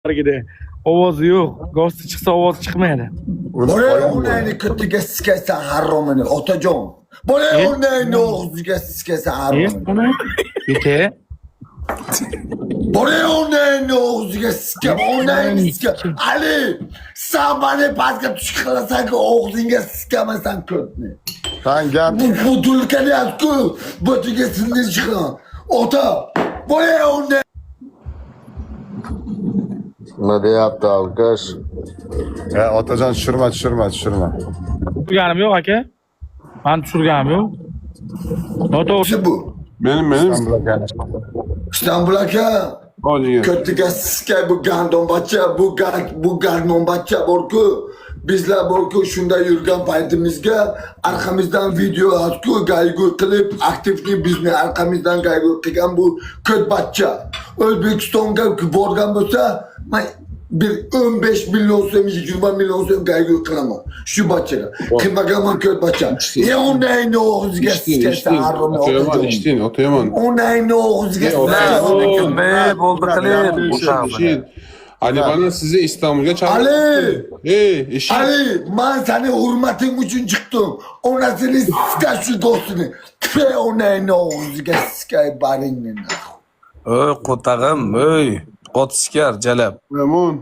gide. Ovozi yo'q. Gosti chiqsa ovoz chiqmaydi. Buraya onayni kötüge sikese haromini otajon. Buraya onayni oğuzuge sikese haromini. Buni yete. Buraya onayni oğuzuge sikese onayni sikese. Ali sen bana başka çıkılasan ki oğuzuge sikemesen kötü. Sen gel. Bu ülkede yazgı bötügesinde çıkan. Ota buraya onayni. Ne yaptı alkış? Atacan düşürme. Turganim yo'q aka. Men tushirganim yo'q. Noto'g'ri. Bu. Benim. İstanbul'a Oliye. kötüge sikese bu gandon bacha bu gandon bacha borku. Bizler borku şunda yurgan paytimizga arkamızdan video atku gaygı kılıp aktifli bizni arkamızdan gaygı kılgan bu köt bacha. Özbekistan'a borgan bolsa bir 15 milyon so'm 20 milyon so'm gaygı kılamam. Şu bachaga. Kılmagaman köt bacha. Ya onayni o'g'ziga sikese haromni Otoyaman içtin. onayni o'g'ziga sikese. Bo'ldi qilib. Ali bana sizi İstanbul'a çağırdı. Ali! Eşit. Ali, ben seni hürmetin için çıktım. Onasını sike şu dostunu. Tüfe onayni o'g'ziga sikay baringni. Oy qo'tag'im, oy. Ot sikar jalab. Memnun.